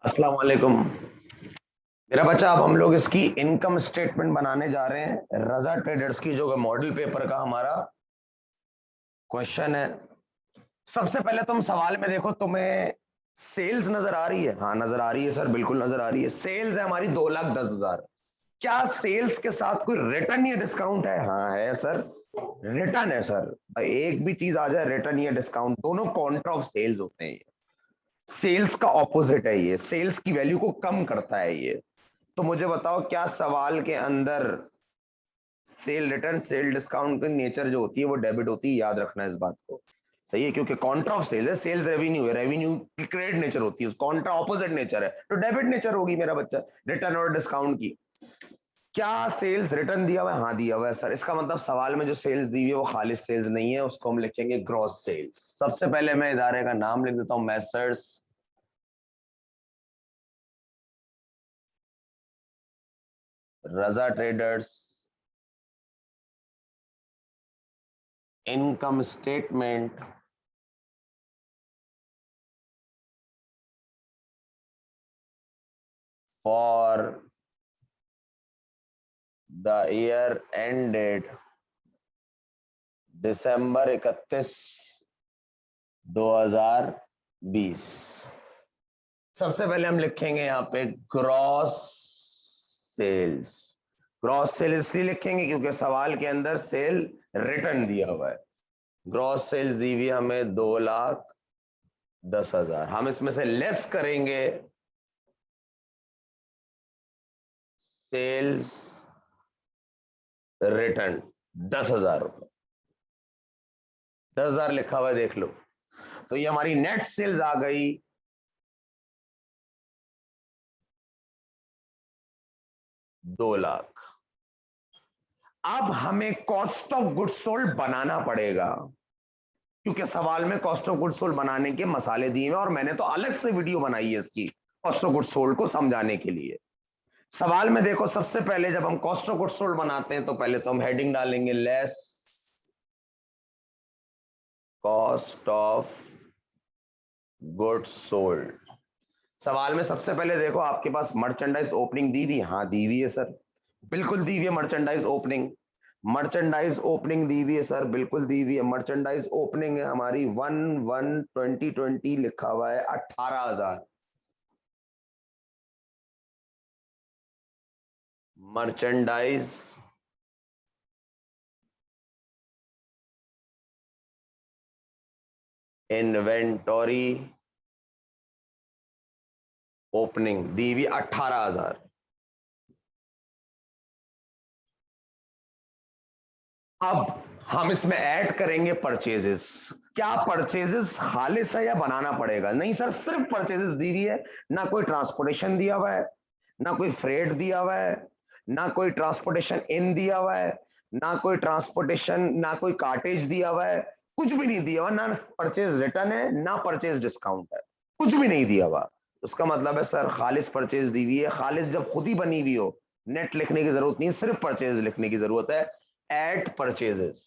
अस्सलाम वालेकुम। मेरा बच्चा, अब हम लोग इसकी इनकम स्टेटमेंट बनाने जा रहे हैं रजा ट्रेडर्स की, जो मॉडल पेपर का हमारा क्वेश्चन है। सबसे पहले तुम सवाल में देखो, तुम्हें सेल्स नजर आ रही है? हाँ नजर आ रही है सर, बिल्कुल नजर आ रही है। सेल्स है हमारी 2,10,000। क्या सेल्स के साथ कोई रिटर्न या डिस्काउंट है? हाँ है सर, रिटर्न है सर। एक भी चीज आ जाए, रिटर्न या डिस्काउंट, दोनों कॉन्ट्रा ऑफ सेल्स होते हैं। सेल्स का ऑपोजिट है ये, सेल्स की वैल्यू को कम करता है ये। तो मुझे बताओ, क्या सवाल के अंदर सेल रिटर्न सेल डिस्काउंट की नेचर जो होती है वो डेबिट होती है? याद रखना इस बात को। सही है, क्योंकि कॉन्ट्रा ऑफ सेल है, सेल्स रेवेन्यू है, रेवेन्यू की क्रेडिट नेचर होती है, कॉन्ट्रा ऑपोजिट नेचर है, तो डेबिट नेचर होगी मेरा बच्चा, रिटर्न और डिस्काउंट की। क्या सेल्स रिटर्न दिया हुआ है? हाँ दिया हुआ है सर। इसका मतलब सवाल में जो सेल्स दी हुई है वो खालिस सेल्स नहीं है, उसको हम लिखेंगे ग्रॉस सेल्स। सबसे पहले मैं इदारे का नाम लिख देता हूं, Messrs Raza traders. Income statement for the year ended दिसंबर 31, 2020। सबसे पहले हम लिखेंगे यहाँ पे ग्रॉस सेल्स। ग्रॉस सेल इसलिए लिखेंगे क्योंकि सवाल के अंदर सेल रिटर्न दिया हुआ है। ग्रॉस सेल्स दी हुई हमें 2,10,000। हम इसमें से लेस करेंगे सेल्स रिटर्न, 10,000 रुपए। 10,000 लिखा हुआ है, देख लो। तो ये हमारी नेट सेल्स आ गई 2,00,000। अब हमें कॉस्ट ऑफ गुड्स सोल्ड बनाना पड़ेगा, क्योंकि सवाल में कॉस्ट ऑफ गुड्स सोल्ड बनाने के मसाले दिए हैं और मैंने तो अलग से वीडियो बनाई है इसकी कॉस्ट ऑफ गुड्स सोल्ड को समझाने के लिए। सवाल में देखो, सबसे पहले जब हम कॉस्ट ऑफ गुड्स सोल्ड बनाते हैं तो पहले तो हम हेडिंग डालेंगे less cost of goods sold. सवाल में सबसे पहले देखो, आपके पास मर्चेंडाइज ओपनिंग दी हुई? हाँ दी हुई है सर, बिल्कुल दी हुई है मर्चेंडाइज ओपनिंग। मर्चेंडाइज ओपनिंग दी हुई है सर, बिल्कुल दी हुई है। मर्चेंडाइज ओपनिंग है हमारी 1/1/2020, लिखा हुआ है 18,000। मर्चेंडाइज इन्वेंटोरी ओपनिंग दी हुई 18,000। अब हम इसमें ऐड करेंगे परचेजेस। क्या परचेजेस खालिस है या बनाना पड़ेगा? नहीं सर, सिर्फ परचेजेस दी हुई है, ना कोई ट्रांसपोर्टेशन दिया हुआ है, ना कोई फ्रेट दिया हुआ है, ना कोई ट्रांसपोर्टेशन इन दिया हुआ है, ना कोई ट्रांसपोर्टेशन, ना कोई कार्टेज दिया हुआ है, कुछ भी नहीं दिया हुआ। ना परचेज रिटर्न है, ना परचेज डिस्काउंट है, कुछ भी नहीं दिया हुआ। उसका मतलब है सर खालिस परचेज दी हुई है। खालिस जब खुद ही बनी हुई हो, नेट लिखने की जरूरत नहीं, सिर्फ परचेज लिखने की जरूरत है। एट परचेजेस,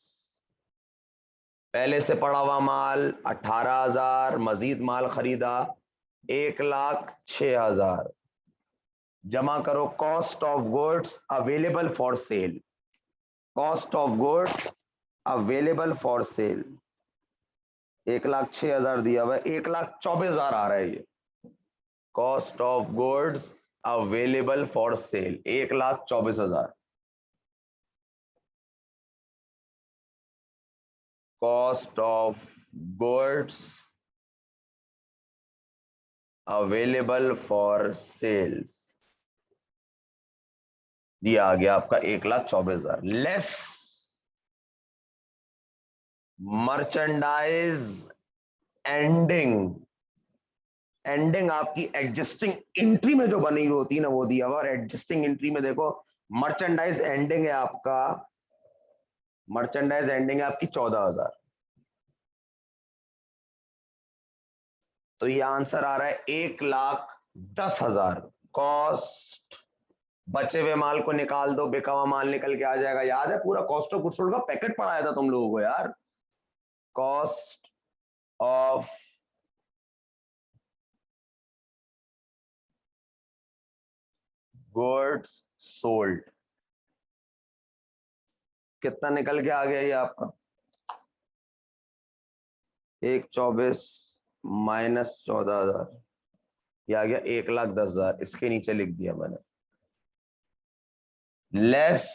पहले से पड़ा हुआ माल 18,000, मजीद माल खरीदा 1,06,000। जमा करो cost of goods available for sale. Cost of goods available for sale 1,06,000 दिया हुआ है, 1,24,000 आ रहा है ये। Cost of goods available for sale 1,24,000। Cost of goods available for sales दिया आ गया आपका 1,24,000, लेस मर्चेंडाइज एंडिंग। एंडिंग आपकी एडजस्टिंग एंट्री में जो बनी हुई होती है ना, वो दिया हुआ। और एडजस्टिंग एंट्री में देखो, मर्चेंडाइज एंडिंग है आपका, मर्चेंडाइज एंडिंग है आपकी 14,000। तो ये आंसर आ रहा है 1,10,000। कॉस्ट, बचे हुए माल को निकाल दो, बिका हुआ माल निकल के आ जाएगा। याद है, पूरा कॉस्ट ऑफ गुड्स सोल्ड का पैकेट पढ़ाया था तुम लोगों को यार। कॉस्ट ऑफ गुड्स सोल्ड कितना निकल के आ गया ये आपका 124 माइनस 14,000 ये आ गया 1,10,000 इसके नीचे लिख दिया मैंने less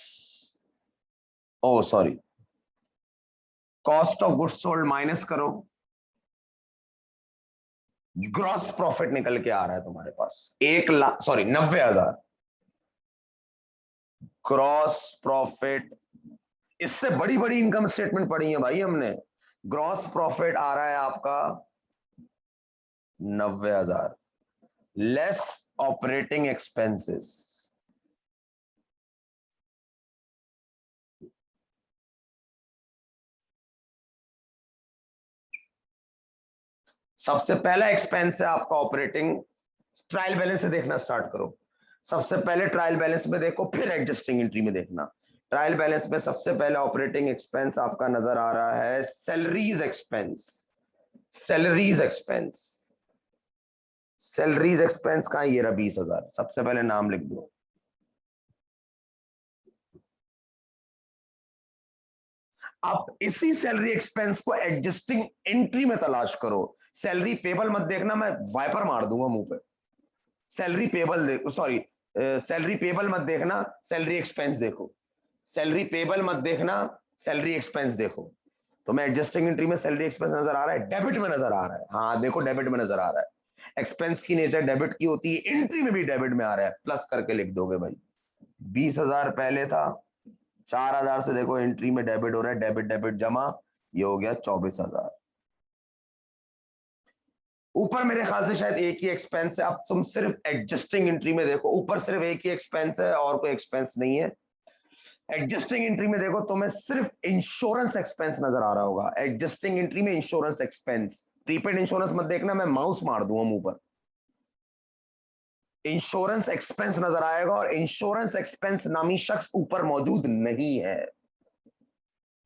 oh sorry cost of goods sold minus करो ग्रॉस प्रॉफिट निकल के आ रहा है तुम्हारे पास 90,000 ग्रॉस प्रॉफिट इससे बड़ी बड़ी इनकम स्टेटमेंट पढ़ी है भाई हमने ग्रॉस प्रॉफिट आ रहा है आपका 90,000 लेस ऑपरेटिंग एक्सपेंसेस सबसे पहला एक्सपेंस है आपका ऑपरेटिंग ट्रायल बैलेंस से देखना स्टार्ट करो सबसे पहले ट्रायल बैलेंस में देखो फिर एडजस्टिंग एंट्री में देखना ट्रायल बैलेंस में सबसे पहले ऑपरेटिंग एक्सपेंस आपका नजर आ रहा है salaries expense salaries expense salaries expense कहां ये रहा 20,000 सबसे पहले नाम लिख दो आप इसी सैलरी एक्सपेंस को एडजस्टिंग एंट्री में तलाश करो सैलरी पेबल मत देखना मैं वाइपर मार दूंगा मुंह पे सैलरी पेबल देखो सॉरी सैलरी पेबल मत देखना सैलरी एक्सपेंस देखो सैलरी पेबल मत देखना सैलरी एक्सपेंस देखो तो मैं एडजस्टिंग एंट्री में सैलरी एक्सपेंस नजर आ रहा है डेबिट में नजर आ रहा है हाँ देखो डेबिट में नजर आ रहा है एक्सपेंस की नेचर डेबिट की होती है एंट्री में भी डेबिट में आ रहा है प्लस करके लिख दोगे भाई 20,000 पहले था 4,000 से देखो एंट्री में डेबिट हो रहा है डेबिट डेबिट जमा ये हो गया 24,000 ऊपर मेरे ख्याल से शायद एक ही एक्सपेंस है अब तुम सिर्फ एडजस्टिंग एंट्री में देखो ऊपर सिर्फ एक ही एक्सपेंस है और कोई एक्सपेंस नहीं है एडजस्टिंग एंट्री में देखो तुम्हें सिर्फ इंश्योरेंस एक्सपेंस नजर आ रहा होगा एडजस्टिंग एंट्री में इंश्योरेंस एक्सपेंस प्रीपेड इंश्योरेंस मत देखना मैं माउस मार दूंगा मुंह पर इंश्योरेंस एक्सपेंस नजर आएगा और इंश्योरेंस एक्सपेंस नामी शख्स ऊपर मौजूद नहीं है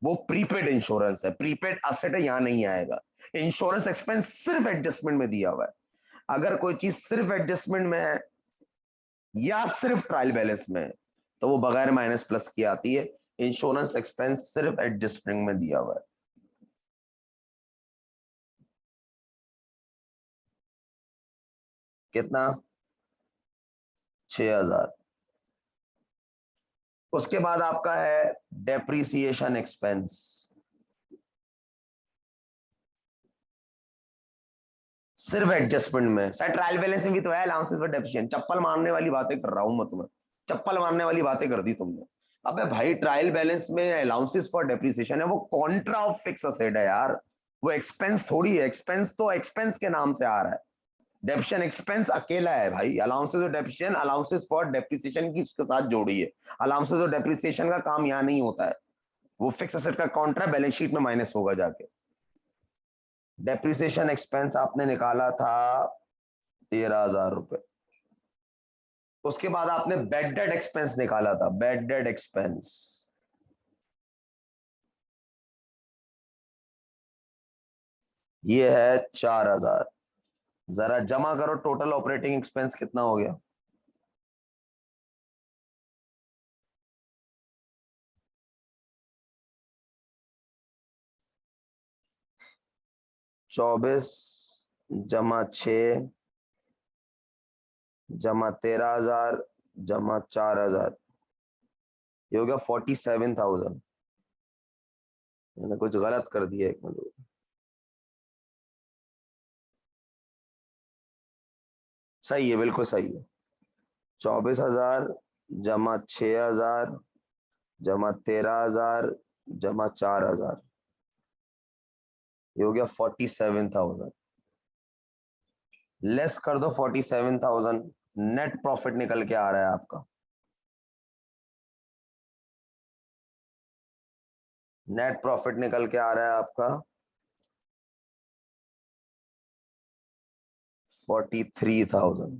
वो प्रीपेड इंश्योरेंस है प्रीपेड एसेट है यहां नहीं आएगा इंश्योरेंस एक्सपेंस सिर्फ एडजस्टमेंट में दिया हुआ है अगर कोई चीज सिर्फ एडजस्टमेंट में है या सिर्फ ट्रायल बैलेंस में है तो वो बगैर माइनस प्लस की आती है इंश्योरेंस एक्सपेंस सिर्फ एडजस्टमेंट में दिया हुआ है कितना 6,000 उसके बाद आपका है डेप्रीसिएशन एक्सपेंस सिर्फ एडजस्टमेंट में सर ट्रायल बैलेंस में भी तो है अलाउंसेस फॉर डेप्रिसिएशन चप्पल मारने वाली बातें कर रहा हूं मैं तुम्हें चप्पल मारने वाली बातें कर दी तुमने अबे भाई ट्रायल बैलेंस में अलाउंसेस फॉर डेप्रिसिएशन है वो कॉन्ट्रा ऑफ फिक्स असेट है यार वो एक्सपेंस थोड़ी है एक्सपेंस तो एक्सपेंस के नाम से आ रहा है डेप्रिसिएशन एक्सपेंस अकेला है भाई अलाउंसेस और डेप्रिसिएशन अलाउंसेस फॉर डेप्रिसिएशन की उसके साथ जोड़ी है अलाउंसेस और डेप्रिसिएशन का काम यहाँ नहीं होता है वो फिक्स असेट का कॉन्ट्रा बैलेंस शीट में माइनस होगा जाके डेप्रिसिएशन एक्सपेंस आपने निकाला था 13,000 रुपए उसके बाद आपने बेड डेड एक्सपेंस निकाला था बेड डेड एक्सपेंस ये है 4,000 जरा जमा करो टोटल ऑपरेटिंग एक्सपेंस कितना हो गया 24 जमा 6 जमा 13,000 जमा 4,000 ये हो गया 47,000 मैंने कुछ गलत कर दिया एक मिनट सही है बिल्कुल सही है 24,000 जमा 6,000 जमा 13,000 जमा 4,000 ये हो गया 47,000 लेस कर दो 47,000 नेट प्रॉफिट निकल के आ रहा है आपका नेट प्रॉफिट निकल के आ रहा है आपका 43,000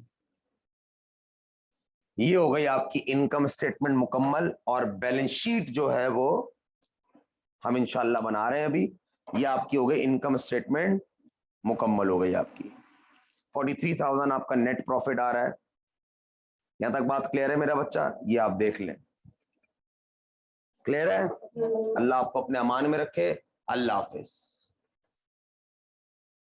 ये हो गई आपकी इनकम स्टेटमेंट मुकम्मल और बैलेंस शीट जो है वो हम इंशाल्लाह बना रहे हैं अभी ये आपकी हो गई इनकम स्टेटमेंट मुकम्मल हो गई आपकी 43,000 आपका नेट प्रॉफिट आ रहा है यहां तक बात क्लियर है मेरा बच्चा? ये आप देख लें, क्लियर है? अल्लाह आपको अपने अमान में रखे। अल्लाह हाफिज।